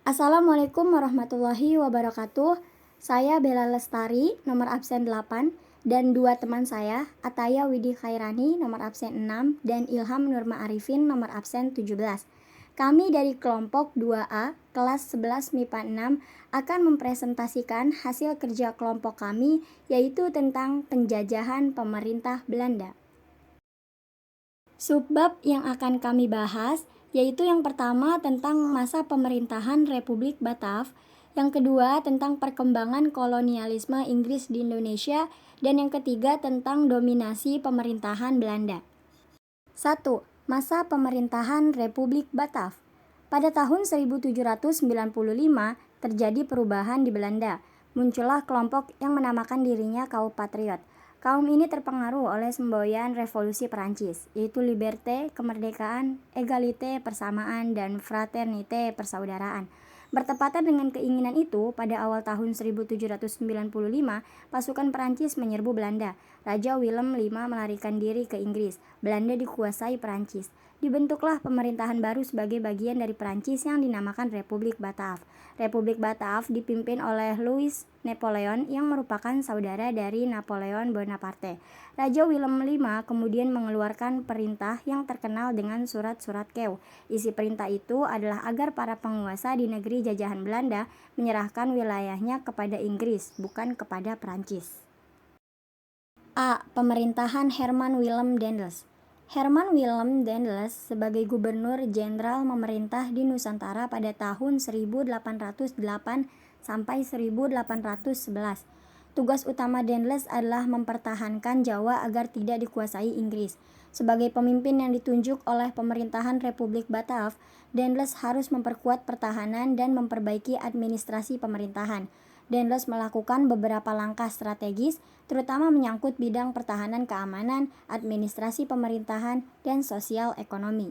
Assalamualaikum warahmatullahi wabarakatuh. Saya Bella Lestari, nomor absen 8, dan dua teman saya, Ataya Widi Khairani, nomor absen 6, dan Ilham Nurma Arifin, nomor absen 17. Kami dari kelompok 2A, kelas 11 MIPA 6, akan mempresentasikan hasil kerja kelompok kami, yaitu tentang penjajahan pemerintah Belanda. Subbab yang akan kami bahas yaitu yang pertama tentang masa pemerintahan Republik Batav, yang kedua tentang perkembangan kolonialisme Inggris di Indonesia, dan yang ketiga tentang dominasi pemerintahan Belanda. 1. Masa pemerintahan Republik Batav. Pada tahun 1795 terjadi perubahan di Belanda. Muncullah kelompok yang menamakan dirinya kaum patriot. Kaum ini terpengaruh oleh semboyan revolusi Perancis, yaitu liberté, kemerdekaan, égalité, persamaan, dan fraternité, persaudaraan. Bertepatan dengan keinginan itu, pada awal tahun 1795, pasukan Perancis menyerbu Belanda. Raja Willem V melarikan diri ke Inggris. Belanda dikuasai Perancis. Dibentuklah pemerintahan baru sebagai bagian dari Perancis yang dinamakan Republik Batav. Republik Batav dipimpin oleh Louis Napoleon yang merupakan saudara dari Napoleon Bonaparte. Raja Willem V kemudian mengeluarkan perintah yang terkenal dengan surat-surat Kew. Isi perintah itu adalah agar para penguasa di negeri jajahan Belanda menyerahkan wilayahnya kepada Inggris, bukan kepada Perancis. A. Pemerintahan Herman Willem Daendels. Herman Willem Daendels sebagai gubernur jenderal memerintah di Nusantara pada tahun 1808 sampai 1811. Tugas utama Daendels adalah mempertahankan Jawa agar tidak dikuasai Inggris. Sebagai pemimpin yang ditunjuk oleh pemerintahan Republik Batav, Daendels harus memperkuat pertahanan dan memperbaiki administrasi pemerintahan. Daendels melakukan beberapa langkah strategis, terutama menyangkut bidang pertahanan keamanan, administrasi pemerintahan, dan sosial ekonomi.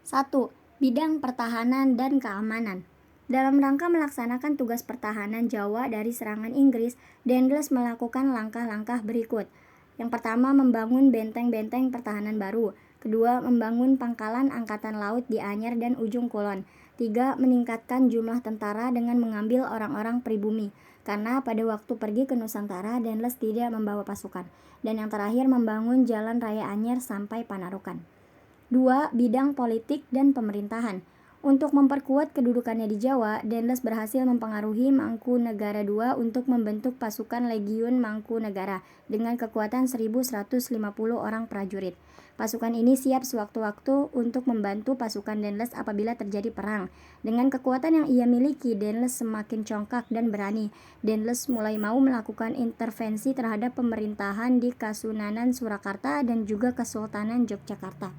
1. Bidang pertahanan dan keamanan. Dalam rangka melaksanakan tugas pertahanan Jawa dari serangan Inggris, Daendels melakukan langkah-langkah berikut. Yang pertama, membangun benteng-benteng pertahanan baru. Kedua, membangun pangkalan angkatan laut di Anyer dan Ujung Kulon. 3. Meningkatkan jumlah tentara dengan mengambil orang-orang pribumi, karena pada waktu pergi ke Nusantara, Daendels tidak membawa pasukan. Dan yang terakhir, membangun jalan raya Anyer sampai Panarukan. 2. Bidang politik dan pemerintahan. Untuk memperkuat kedudukannya di Jawa, Daendels berhasil mempengaruhi Mangkunegara II untuk membentuk pasukan Legiun Mangkunegara dengan kekuatan 1.150 orang prajurit. Pasukan ini siap sewaktu-waktu untuk membantu pasukan Daendels apabila terjadi perang. Dengan kekuatan yang ia miliki, Daendels semakin congkak dan berani. Daendels mulai mau melakukan intervensi terhadap pemerintahan di Kasunanan Surakarta dan juga Kesultanan Yogyakarta.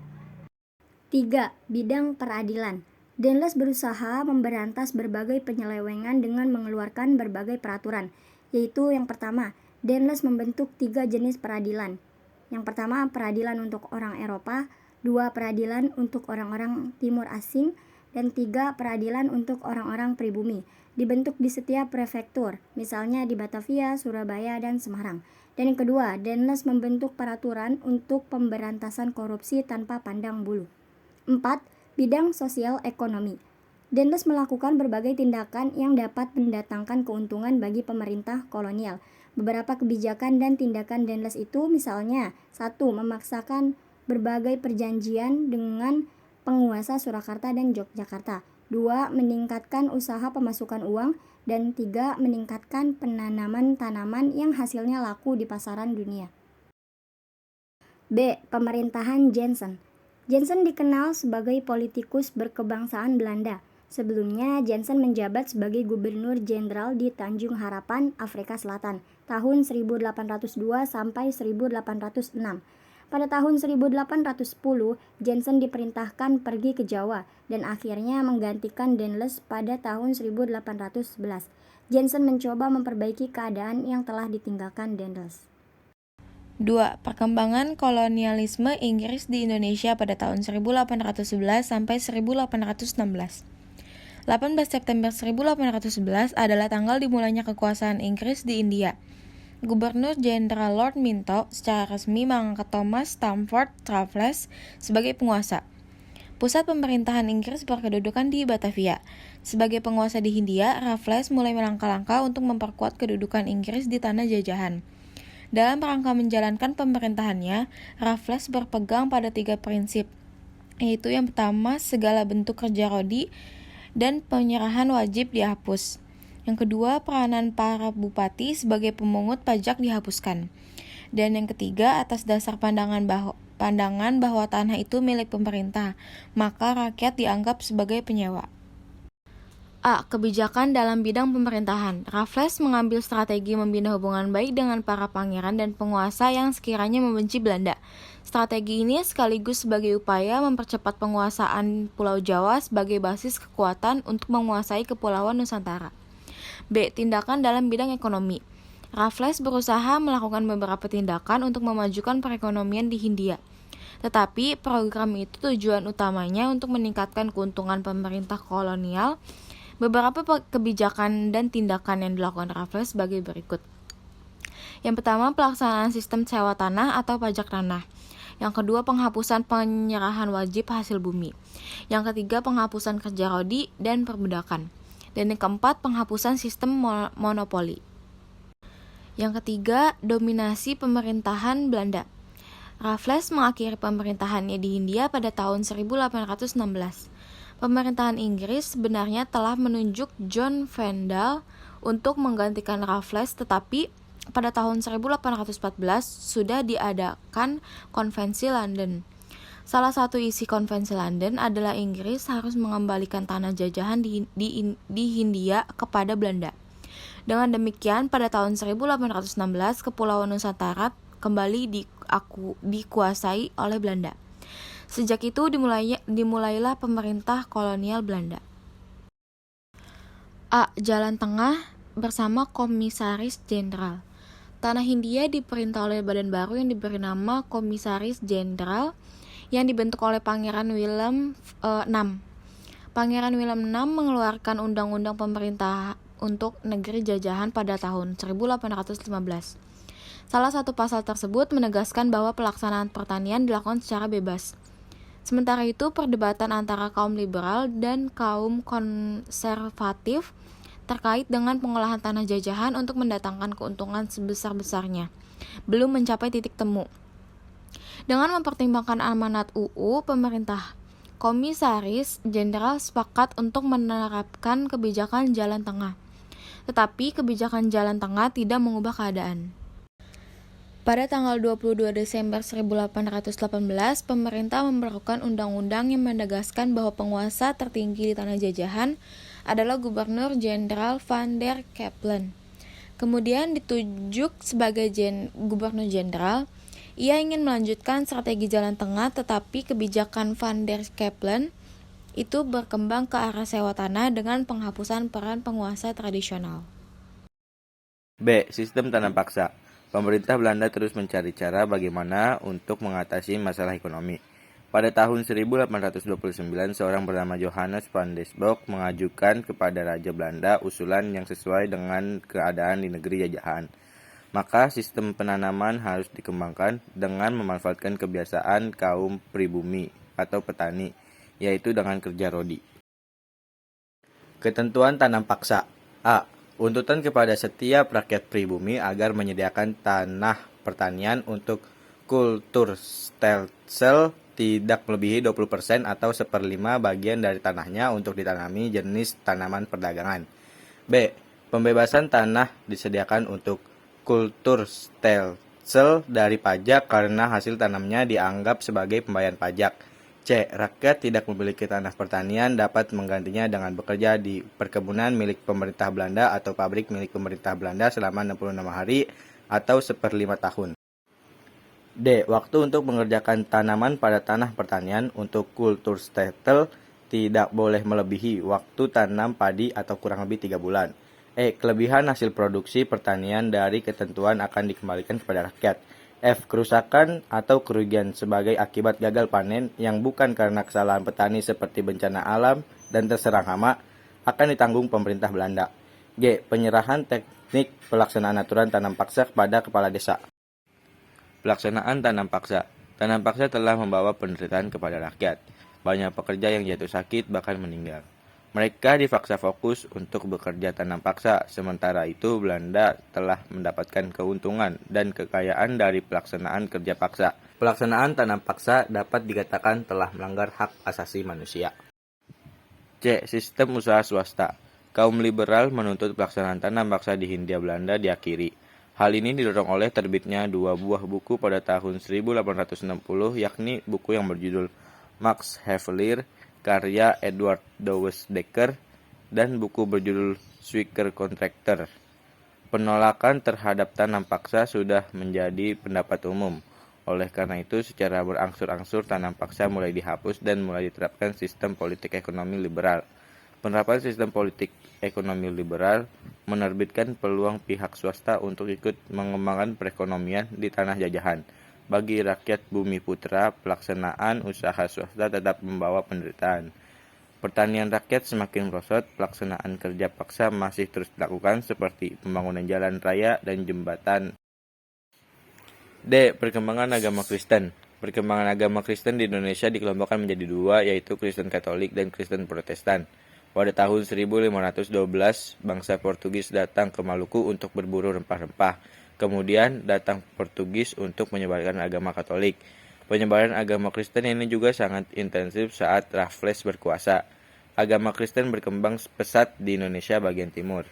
3. Bidang peradilan. Daendels berusaha memberantas berbagai penyelewengan dengan mengeluarkan berbagai peraturan, yaitu yang pertama, Daendels membentuk 3 jenis peradilan. Yang pertama, peradilan untuk orang Eropa, 2 peradilan untuk orang-orang Timur Asing, dan 3 peradilan untuk orang-orang pribumi. Dibentuk di setiap prefektur, misalnya di Batavia, Surabaya, dan Semarang. Dan yang kedua, Daendels membentuk peraturan untuk pemberantasan korupsi tanpa pandang bulu. 4. Bidang sosial ekonomi. Daendels melakukan berbagai tindakan yang dapat mendatangkan keuntungan bagi pemerintah kolonial. Beberapa kebijakan dan tindakan Daendels itu misalnya 1. Memaksakan berbagai perjanjian dengan penguasa Surakarta dan Yogyakarta. 2. Meningkatkan usaha pemasukan uang. Dan 3. Meningkatkan penanaman tanaman yang hasilnya laku di pasaran dunia. B. Pemerintahan Jensen. Jensen dikenal sebagai politikus berkebangsaan Belanda. Sebelumnya, Jensen menjabat sebagai gubernur jenderal di Tanjung Harapan, Afrika Selatan, tahun 1802 sampai 1806. Pada tahun 1810, Jensen diperintahkan pergi ke Jawa dan akhirnya menggantikan Daendels pada tahun 1811. Jensen mencoba memperbaiki keadaan yang telah ditinggalkan Daendels. 2. Perkembangan kolonialisme Inggris di Indonesia pada tahun 1811 sampai 1816. 18 September 1811 adalah tanggal dimulainya kekuasaan Inggris di India. Gubernur Jenderal Lord Minto secara resmi mengangkat Thomas Stamford Raffles sebagai penguasa. Pusat pemerintahan Inggris berkedudukan di Batavia. Sebagai penguasa di Hindia, Raffles mulai melangkah-langkah untuk memperkuat kedudukan Inggris di tanah jajahan. Dalam rangka menjalankan pemerintahannya, Raffles berpegang pada 3 prinsip, yaitu yang pertama, segala bentuk kerja rodi dan penyerahan wajib dihapus. Yang kedua, peranan para bupati sebagai pemungut pajak dihapuskan. Dan yang ketiga, atas dasar pandangan bahwa tanah itu milik pemerintah, maka rakyat dianggap sebagai penyewa. A. Kebijakan dalam bidang pemerintahan. Raffles mengambil strategi membina hubungan baik dengan para pangeran dan penguasa yang sekiranya membenci Belanda. Strategi ini sekaligus sebagai upaya mempercepat penguasaan Pulau Jawa sebagai basis kekuatan untuk menguasai Kepulauan Nusantara. B. Tindakan dalam bidang ekonomi. Raffles berusaha melakukan beberapa tindakan untuk memajukan perekonomian di Hindia. Tetapi program itu tujuan utamanya untuk meningkatkan keuntungan pemerintah kolonial. Beberapa kebijakan dan tindakan yang dilakukan Raffles sebagai berikut. Yang pertama, pelaksanaan sistem sewa tanah atau pajak tanah. Yang kedua, penghapusan penyerahan wajib hasil bumi. Yang ketiga, penghapusan kerja rodi dan perbudakan. Dan yang keempat, penghapusan sistem monopoli. Yang ketiga, dominasi pemerintahan Belanda. Raffles mengakhiri pemerintahannya di Hindia pada tahun 1816. Pemerintahan Inggris sebenarnya telah menunjuk John Vandal untuk menggantikan Raffles, tetapi pada tahun 1814 sudah diadakan Konvensi London. Salah satu isi Konvensi London adalah Inggris harus mengembalikan tanah jajahan di Hindia kepada Belanda. Dengan demikian, pada tahun 1816, Kepulauan Nusantara kembali dikuasai oleh Belanda. Sejak itu dimulailah pemerintah kolonial Belanda. A. Jalan Tengah bersama Komisaris Jenderal. Tanah Hindia diperintah oleh badan baru yang diberi nama Komisaris Jenderal yang dibentuk oleh Pangeran William VI. Pangeran William VI mengeluarkan undang-undang pemerintah untuk negeri jajahan pada tahun 1815. Salah satu pasal tersebut menegaskan bahwa pelaksanaan pertanian dilakukan secara bebas. Sementara itu, perdebatan antara kaum liberal dan kaum konservatif terkait dengan pengolahan tanah jajahan untuk mendatangkan keuntungan sebesar-besarnya belum mencapai titik temu. Dengan mempertimbangkan amanat UU, pemerintah Komisaris Jenderal sepakat untuk menerapkan kebijakan jalan tengah. Tetapi kebijakan jalan tengah tidak mengubah keadaan. Pada tanggal 22 Desember 1818, pemerintah memberlakukan undang-undang yang menegaskan bahwa penguasa tertinggi di tanah jajahan adalah Gubernur Jenderal Van der Capellen. Kemudian ditunjuk sebagai Gubernur Jenderal. Ia ingin melanjutkan strategi jalan tengah, tetapi kebijakan Van der Capellen itu berkembang ke arah sewa tanah dengan penghapusan peran penguasa tradisional. B. Sistem tanam paksa. Pemerintah Belanda terus mencari cara bagaimana untuk mengatasi masalah ekonomi. Pada tahun 1829, seorang bernama Johannes van Desbroek mengajukan kepada Raja Belanda usulan yang sesuai dengan keadaan di negeri jajahan. Maka sistem penanaman harus dikembangkan dengan memanfaatkan kebiasaan kaum pribumi atau petani, yaitu dengan kerja rodi. Ketentuan tanam paksa. A. Tuntutan kepada setiap rakyat pribumi agar menyediakan tanah pertanian untuk kultur stelsel tidak melebihi 20% atau 1/5 bagian dari tanahnya untuk ditanami jenis tanaman perdagangan. B. Pembebasan tanah disediakan untuk kultur stelsel dari pajak karena hasil tanamnya dianggap sebagai pembayaran pajak. C. Rakyat tidak memiliki tanah pertanian dapat menggantinya dengan bekerja di perkebunan milik pemerintah Belanda atau pabrik milik pemerintah Belanda selama 66 hari atau 1/5 tahun. D. Waktu untuk mengerjakan tanaman pada tanah pertanian untuk kultur stelsel tidak boleh melebihi waktu tanam padi atau kurang lebih 3 bulan. E. Kelebihan hasil produksi pertanian dari ketentuan akan dikembalikan kepada rakyat. F. Kerusakan atau kerugian sebagai akibat gagal panen yang bukan karena kesalahan petani seperti bencana alam dan terserang hama akan ditanggung pemerintah Belanda. G. Penyerahan teknik pelaksanaan aturan tanam paksa kepada kepala desa. Pelaksanaan tanam paksa. Tanam paksa telah membawa penderitaan kepada rakyat. Banyak pekerja yang jatuh sakit bahkan meninggal. Mereka dipaksa fokus untuk bekerja tanam paksa, sementara itu Belanda telah mendapatkan keuntungan dan kekayaan dari pelaksanaan kerja paksa. Pelaksanaan tanam paksa dapat dikatakan telah melanggar hak asasi manusia. C. Sistem usaha swasta. Kaum liberal menuntut pelaksanaan tanam paksa di Hindia Belanda diakhiri. Hal ini didorong oleh terbitnya dua buah buku pada tahun 1860, yakni buku yang berjudul Max Havelaar karya Edward Dawes Dekker dan buku berjudul Swicker Contractor. Penolakan terhadap tanam paksa sudah menjadi pendapat umum. Oleh karena itu, secara berangsur-angsur tanam paksa mulai dihapus dan mulai diterapkan sistem politik ekonomi liberal. Penerapan sistem politik ekonomi liberal menerbitkan peluang pihak swasta untuk ikut mengembangkan perekonomian di tanah jajahan. Bagi rakyat Bumi Putra, pelaksanaan usaha swasta tetap membawa penderitaan. Pertanian rakyat semakin merosot, pelaksanaan kerja paksa masih terus dilakukan seperti pembangunan jalan raya dan jembatan. D. Perkembangan agama Kristen. Perkembangan agama Kristen di Indonesia dikelompokkan menjadi dua, yaitu Kristen Katolik dan Kristen Protestan. Pada tahun 1512, bangsa Portugis datang ke Maluku untuk berburu rempah-rempah. Kemudian datang Portugis untuk menyebarkan agama Katolik. Penyebaran agama Kristen ini juga sangat intensif saat Raffles berkuasa. Agama Kristen berkembang pesat di Indonesia bagian timur.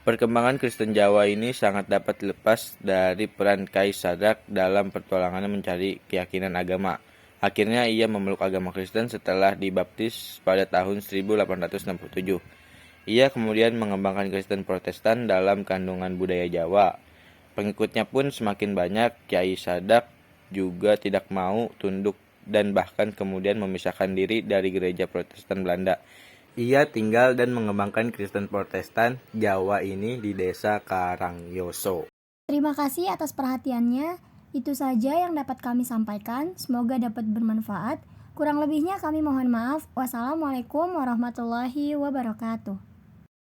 Perkembangan Kristen Jawa ini sangat dapat dilepas dari peran Kai Sadak dalam pertolongannya mencari keyakinan agama. Akhirnya ia memeluk agama Kristen setelah dibaptis pada tahun 1867. Ia kemudian mengembangkan Kristen Protestan dalam kandungan budaya Jawa. Pengikutnya pun semakin banyak. Kiai Sadak juga tidak mau tunduk dan bahkan kemudian memisahkan diri dari gereja Protestan Belanda. Ia tinggal dan mengembangkan Kristen Protestan Jawa ini di desa Karangyoso. Terima kasih atas perhatiannya. Itu saja yang dapat kami sampaikan. Semoga dapat bermanfaat. Kurang lebihnya kami mohon maaf. Wassalamualaikum warahmatullahi wabarakatuh.